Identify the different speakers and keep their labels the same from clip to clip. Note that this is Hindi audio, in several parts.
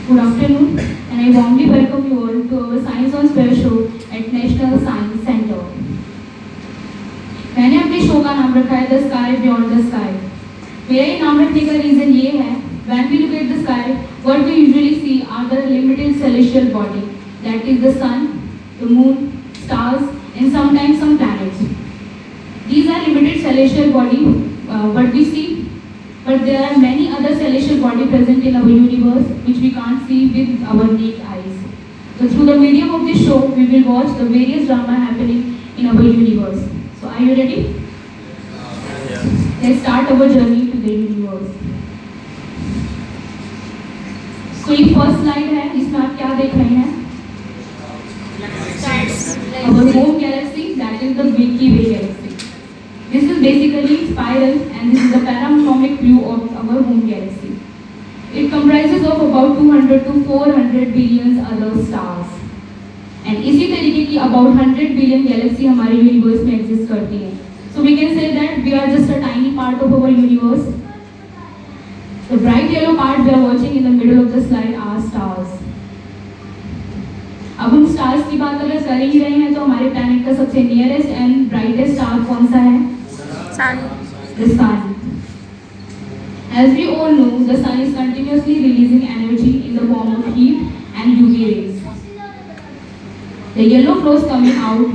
Speaker 1: Good afternoon, and I warmly welcome you all to our Science on Spare show at National Science Center. मैंने अपने शो का नाम रखा है the sky beyond the sky. मेरा ये नाम रखने का रीजन ये है, when we look at the sky, what we usually see are the limited celestial body, that is the sun, the moon, stars, and sometimes some planets. These are limited celestial body, what we see. But there are many other celestial bodies present in our universe which we can't see with our naked eyes. So through the medium of this show, we will watch the various drama happening in our universe. So are you ready?
Speaker 2: Yeah.
Speaker 1: Let's start our journey to the universe. So ये first slide है, इसमें आप क्या देख रहे हैं? Our home galaxy, that is the Milky Way galaxy. This is basically spiral and this is the panoramic view of our home galaxy. It comprises of about 200 to 400 billion other stars. And इसी तरीके की about 100 billion galaxy हमारे universe में exist करती हैं. So we can say that we are just a tiny part of our universe. The bright yellow part we are watching in the middle of the slide are stars. अब हम स्टार्स की बात अगर कर ही रहे हैं तो हमारे प्लैनेट का सबसे नियरेस्ट एंड ब्राइटेस्ट स्टार कौन सा है?
Speaker 3: सन।
Speaker 1: The sun. As we all know, the sun is continuously releasing energy in the form of heat and UV rays. The yellow flows coming out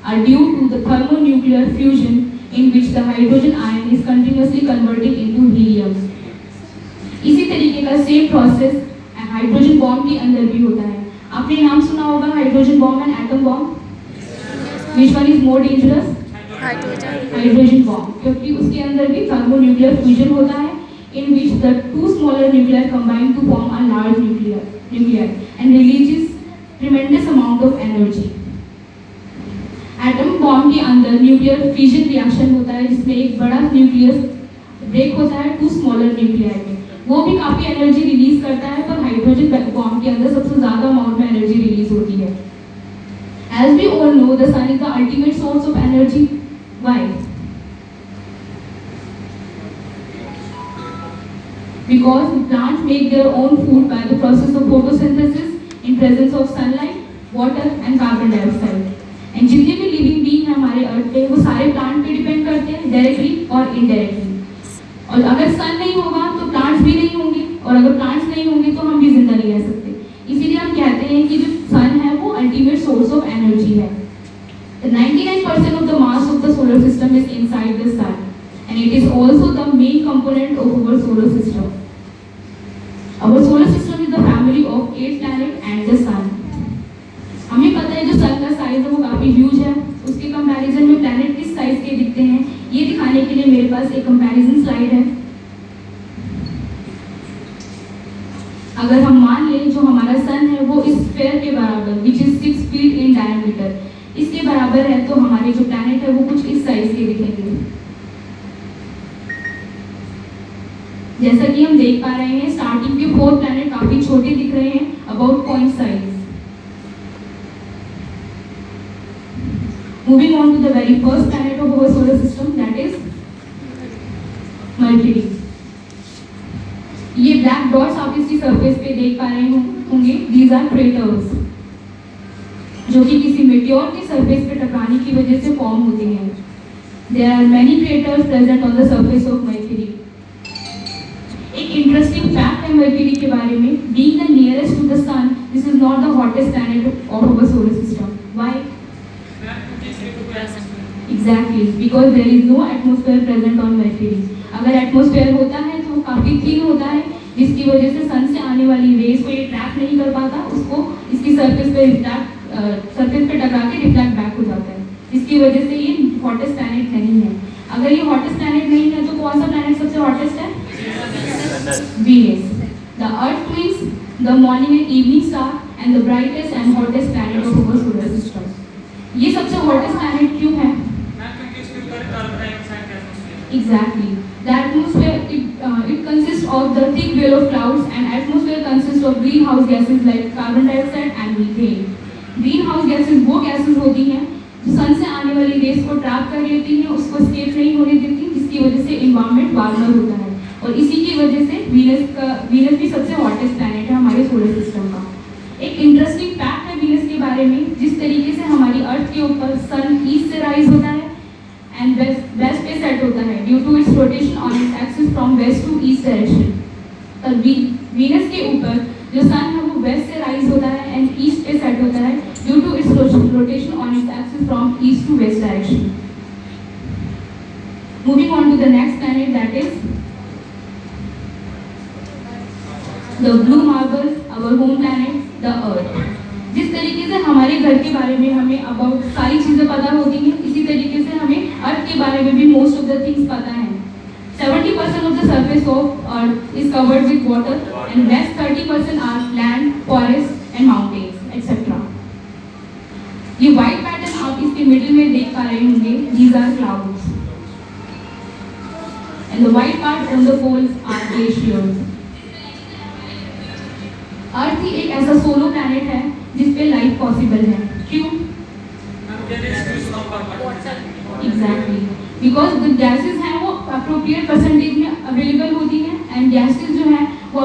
Speaker 1: are due to the thermonuclear fusion in which the hydrogen ion is continuously converting into helium. इसी तरीके का सेम प्रोसेस हाइड्रोजन बॉम्ब के अंदर भी होता है। आपने नाम सुना होगा hydrogen bomb and atom bomb. Which one is more dangerous? Hydrogen bomb, क्योंकि उसके अंदर भी थर्मोन्यूक्लियर फ्यूजन होता है in which the two smaller nuclei combine to form a large nuclei and releases tremendous amount of energy. Atom bomb के अंदर न्यूक्लियर फिजन रिएक्शन होता है जिसमें एक बड़ा न्यूक्लियस ब्रेक होता है टू स्मॉलर न्यूक्लियाई में, वो भी काफी एनर्जी रिलीज करता है, पर हाइड्रोजन बॉम्ब के अंदर सबसे ज्यादा अमाउंट में एनर्जी रिलीज होती है। As we all know, the sun is the ultimate source of energy. Why? Because plants make their own food by the process of photosynthesis in presence of sunlight, water and carbon dioxide. And जितने भी living being हैं हमारे अर्थ पे, वो सारे प्लांट पे डिपेंड करते हैं डायरेक्टली और इनडायरेक्टली। और अगर सन नहीं होगा तो प्लांट्स भी नहीं होंगे, और अगर प्लांट्स नहीं होंगे तो हम भी जिंदा नहीं रह सकते। इसीलिए हम कहते हैं कि जो सन है वो अल्टीमेट सोर्स ऑफ एनर्जी है। The 99% of the mass of the solar system is inside the sun, and it is also the main component of our solar system. Our solar system is the family of 8 planets and the sun. हमें पता है जो सन का साइज है वो काफी ह्यूज है, उसके कंपैरिजन में प्लैनेट किस साइज के दिखते हैं ये दिखाने के लिए मेरे पास एक कंपैरिजन स्लाइड है। अगर हम मान लें जो हमारा सन है वो इस स्फीयर के बराबर which is 6 feet in diameter, इसके बराबर है, तो हमारे जो प्लैनेट है वो कुछ इस साइज के दिखेंगे। जैसा कि हम देख पा रहे हैं स्टार्टिंग के 4 प्लैनेट काफी छोटे दिख रहे हैं, about point size. Moving on to the very first planet of our solar system, that is Mercury. ये ब्लैक डॉट्स आप इसकी सरफेस पे देख पा रहे होंगे, दीज आर क्रेटर्स, जो कि किसी मेटियोर के सरफेस पे टकराने की वजह से फॉर्म होते हैं। There are many craters present on the surface of Mercury. एक इंटरेस्टिंग फैक्ट है मर्क्यूरी के बारे में, being the nearest to the sun, this is not the hottest planet of our solar system. Why? Exactly, because there is no atmosphere present on Mercury. अगर एटमॉस्फेयर होता है तो वो काफी थिन होता है, जिसकी वजह से सन से आने वाली रेज को ये ट्रैप नहीं कर पाता, उसको इसकी सरफेस पे टकरा के रिफ्लेक्ट बैक हो जाता है, जिसकी वजह से ये हॉटेस्ट प्लैनेट नहीं है। अगर ये हॉटेस्ट प्लैनेट नहीं है तो कौन सा प्लैनेट सबसे हॉटेस्ट है? Venus. The Earth means the morning and evening star and the brightest and hottest planet of our solar system. ये सबसे हॉटेस्ट प्लैनेट क्यों है? Exactly. The atmosphere it consists of the thick veil of clouds, and atmosphere consists of greenhouse gases like carbon dioxide and methane. Greenhouse gases वो gases होती हैं जो सन से आने वाली रेस को ट्रैप कर लेती हैं, उसको escape नहीं होने देती, जिसकी वजह से environment वार्मर होता है, और इसी की वजह से वीनस भी सबसे हॉटेस्ट प्लैनेट है हमारे सोलर सिस्टम का। एक इंटरेस्टिंग फैक्ट है वीनस के बारे में, जिस तरीके से हमारी अर्थ के ऊपर सन ईस्ट से राइज होता है एंड वेस्ट पे सेट होता है due to its rotation on its axis from west to east direction. तब वीनस के ऊपर जो सन है वो वेस्ट से राइज होता है एंड ईस्ट पे सेट होता है due to its rotation on its axis from east to west direction. Moving on to the next planet, that is the blue marble, our home planet the Earth. जिस तरीके से हमारे घर के बारे में हमें अबाउट सारी चीज़ें पता होती हैं, इसी तरीके से हमें अर्थ के बारे में भी मोस्ट ऑफ द थिंग्स पता है। 70% of the surface of earth is covered with water and rest 30% are land, forest and mountains etcetera. ये व्हाइट पैटर्न आप इसके मिडिल में देख पा रहे होंगे, these are clouds and the white part on the poles are glaciers. Earth ही एक ऐसा सोलो प्लैनेट है जिस पे लाइफ पॉसिबल है। क्यों? एग्जैक्टली, बिकॉज द गैसेस हैं वो अप्रोप्रिएट परसेंटेज में अवेलेबल होती हैं, एंड गैसेस जो हैं वो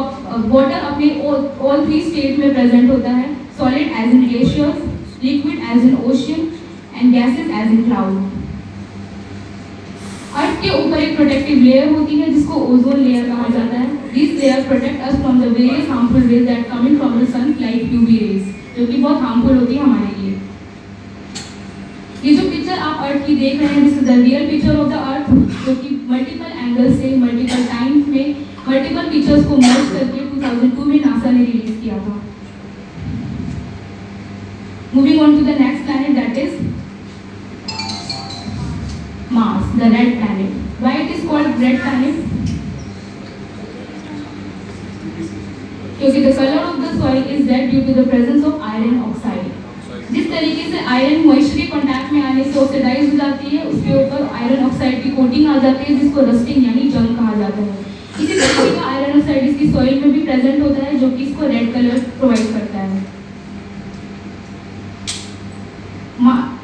Speaker 1: वाटर अपने ऑल 3 स्टेट में प्रेजेंट होता है, solid as in glaciers, liquid as in ocean, and gases as in cloud. अर्थ के ऊपर एक प्रोटेक्टिव लेयर होती है जिसको ओजोन लेयर कहा जाता है. This layer protect us from the various harmful rays that coming from the sun like UV rays, जो कि बहुत हार्मफुल होती है हमारे लिए. ये जो पिक्चर आप अर्थ की देख रहे हैं, this is the real picture of the earth, जो कि मल्टीपल एंगल से मल्टीपल टाइम में मल्टीपल पिक्चर्स को मर्ज करके 2002 में नासा ने रिलीज किया था. Moving on to the next planet, that is Mars, the red planet. Why it is called red planet? क्योंकि the color of the soil is red due to the presence of iron oxide. जिस तरीके से आयरन मॉइस्चर के कांटेक्ट में आने से ऑक्सीडाइज हो जाती है, उसके ऊपर आयरन ऑक्साइड की कोटिंग आ जाती है जिसको रस्टिंग यानी जंग कहा जाता है. इसी तरीके का आयरन ऑक्साइड इसकी सॉइल में भी प्रेजेंट होता है, जो कि इसको रेड कलर प्रोवाइड करता है.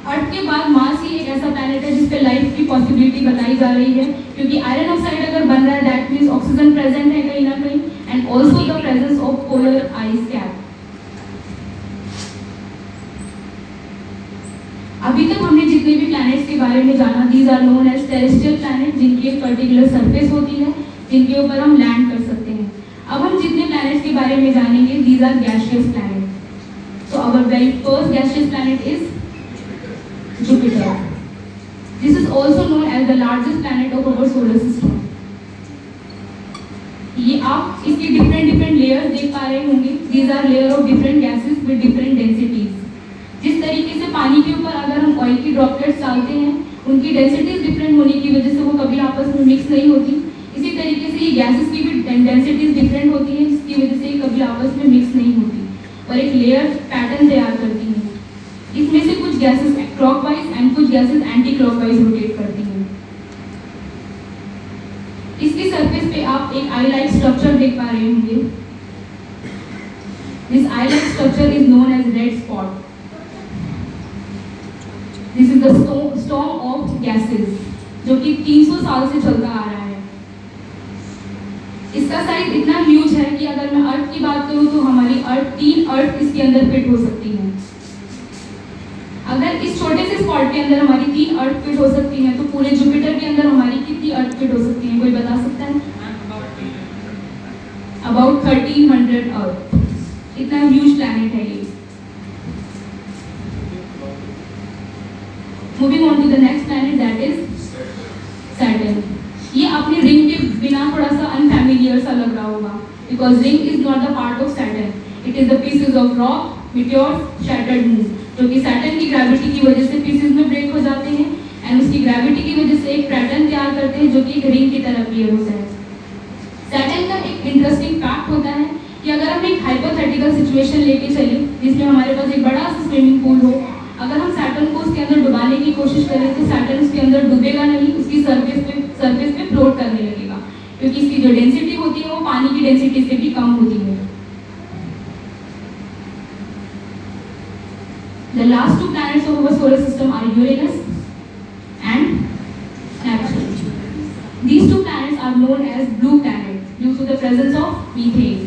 Speaker 1: अर्थ के बाद मार्स ही एक ऐसा प्लैनेट है जिस पे लाइफ की पॉसिबिलिटी बताई जा रही है, क्योंकि आयरन ऑक्साइड अगर बन रहा है दैट मींस ऑक्सीजन प्रेजेंट है कहीं ना कहीं, and also the presence of polar ice cap. अभी तक हमने जितने भी प्लैनेट्स के बारे में जाना, these are known as terrestrial planet, जिनकी एक पर्टिकुलर सरफेस होती है जिनके ऊपर हम लैंड कर सकते हैं. अब हम जितने प्लैनेट्स के बारे में जानेंगे, these are gaseous planet. So our very first gaseous planet is Jupiter. This is also known as the largest planet of our solar system. ये आप इसके डिफरेंट लेयर्स देख पा रहे होंगे. These are layer of different gases with different densities. जिस तरीके से पानी के ऊपर अगर हम ऑयल की ड्रॉपलेट्स डालते हैं, उनकी डेंसिटीज डिफरेंट होने की वजह से वो कभी आपस में मिक्स नहीं होती. इसी तरीके से ये गैसेस की भी डेंसिटीज डिफरेंट होती हैं, जिसकी वजह से ये कभी आपस में मिक्स नहीं होती और एक लेयर पैटर्न तैयार करती हैं. इसमें से कुछ गैसेस क्लॉकवाइज एंड कुछ गैसेस एंटी क्लॉकवाइज रोटेट करती हैं. इसकी सरफेस पे आप एक आई लाइक स्ट्रक्चर देख पा रहे होंगे. This eye like structure is known as red spot. This is the storm of gases, जो कि 300 साल से चलता आ रहा है. इसका साइज इतना ह्यूज है कि अगर मैं अर्थ की बात करूं तो हमारी अर्थ 3 अर्थ इसके अंदर फिट हो सकती है. अगर इस छोटे से स्पॉट के अंदर हमारी 3 अर्थ फिट हो सकती हैं, तो पूरे जुपिटर के अंदर हमारी कितनी अर्थ फिट हो सकती हैं, कोई बता सकता है? About 1300 Earth. इतना ह्यूज प्लैनेट है ये. Moving on to the next planet, that is Saturn. ये अपने रिंग के बिना थोड़ा सा अनफैमिलियर सा लग रहा होगा, because ring is not the part of Saturn. It is the pieces of rock, meteors, shattered moon, जो कि सैटर्न की ग्रेविटी की वजह से पीसेस में ब्रेक हो जाते हैं एंड उसकी ग्रेविटी की वजह से एक पैटर्न तैयार करते हैं जो कि एक रिंग की तरह अपीयर होता है. सैटर्न का एक इंटरेस्टिंग फैक्ट होता है कि अगर हम एक हाइपोथेटिकल सिचुएशन लेके चले जिसमें हमारे पास एक बड़ा सा स्विमिंग पूल हो, अगर हम सैटर्न को उसके अंदर डुबाने की कोशिश करें तो सैटर्न उसके अंदर डूबेगा नहीं, उसकी सरफेस पे फ्लोट करने लगेगा, क्योंकि इसकी जो डेंसिटी होती है वो पानी की डेंसिटी से भी कम होती है. The last 2 planets of our solar system are Uranus and Neptune. These 2 planets are known as blue planets due to the presence of methane.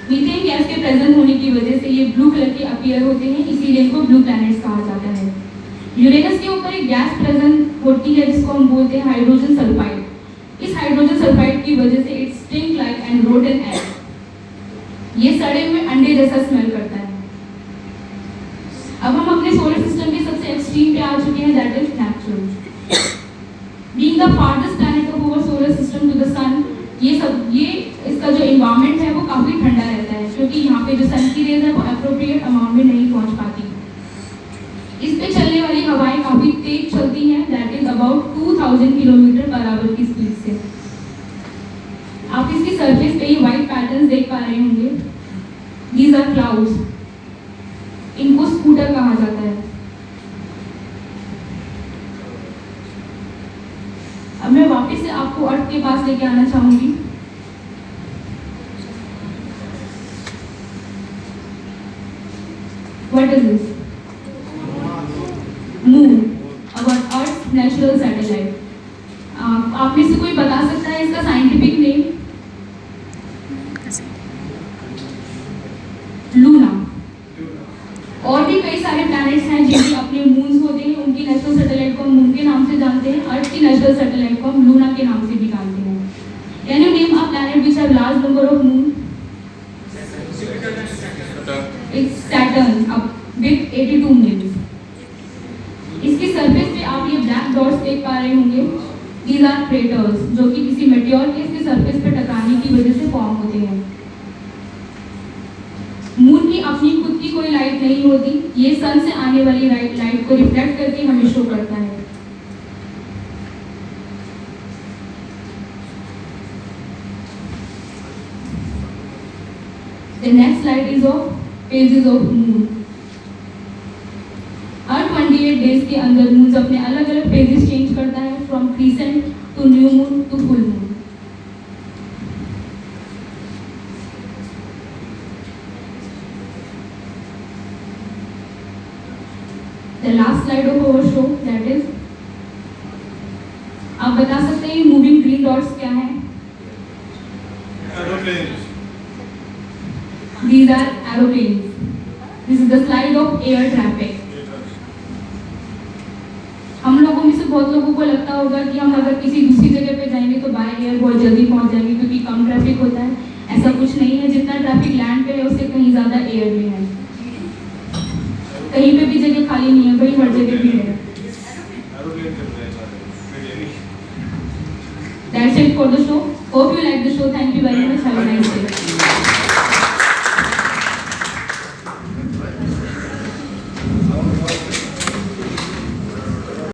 Speaker 1: Methane gas के प्रेजेंट होने की वजह से ये ब्लू कलर के अपीयर होते हैं, इसीलिए इनको ब्लू प्लैनेट्स कहा जाता है. यूरेनस के ऊपर एक गैस प्रेजेंट होती है जिसको हम बोलते हैं हाइड्रोजन सल्फाइड. इस हाइड्रोजन सल्फाइड की वजह से it stink like and rotten egg. ये सड़े हुए अंडे जैसा स्मेल करता है. अब हम अपने सोलर सिस्टम के सबसे एक्सट्रीम पे आ चुके हैं, that is Neptune. Being the farthest planet of our solar system to the sun, ये इसका जो एनवायरनमेंट है वो काफ़ी ठंडा रहता है, क्योंकि यहाँ पे जो सन की रेज है वो अप्रोप्रिएट अमाउंट में नहीं पहुँच पाती. इस पे चलने वाली हवाएं काफ़ी तेज चलती हैं, that is about 2000 kilometre per hour की स्पीड से. आप इसकी सरफेस पे ये व्हाइट पैटर्न्स देख पा रहे होंगे. These are clouds. इनको स्कूटर कहा जाता है. अब मैं वापस से आपको अर्थ के पास लेके आना चाहूंगी. What is this? Moon, our Earth's natural satellite. आप में से कोई बता सकता है इसका साइंटिफिक नेम? लूना. हैं जिनके अपने मून्स होते हैं, उनकी नेशनल सैटेलाइट को हम मून के नाम से जानते हैं, अर्थ की नेशनल सैटेलाइट को हम लूना के नाम से भी जानते हैं। Can you name a planet which have large number of moon? It's Saturn with 82 moons. इसकी सरफेस पे आप ये ब्लैक डॉट्स देख पा रहे होंगे, दीज आर क्रेटर्स, जो कि किसी मेटेओर के इसके सरफेस पे टकराने की वजह से फॉर्म होते हैं। मून की अपनी खुद की कोई लाइट नहीं होती, ये सन से आने वाली लाइट को रिफ्लेक्ट करके हमें शो करता है। The next slide is of phases of moon. Her 28 days के अंदर मून अपने अलग अलग फेजेस चेंज करता है, from crescent to new moon to full moon. The last slide of our show, that is, आप बता सकते हैं मूविंग ग्रीन डॉट्स क्या है?
Speaker 2: Aeroplanes.
Speaker 1: These are aeroplanes. This is the slide of air traffic. हम लोगों में से बहुत लोगों को लगता होगा कि हम अगर किसी दूसरी जगह पे जाएंगे तो बाय एयर बहुत जल्दी पहुंच जाएंगे क्योंकि कम ट्रैफिक होता है। ऐसा कुछ नहीं है, जितना ट्रैफिक लैंड पे है उससे कहीं ज़्यादा एयर में है। कहीं पे भी जगह खाली नहीं है, भाई हर जगह भी है। That's it for the show. Hope you like the show. Thank you very much. Have a nice day.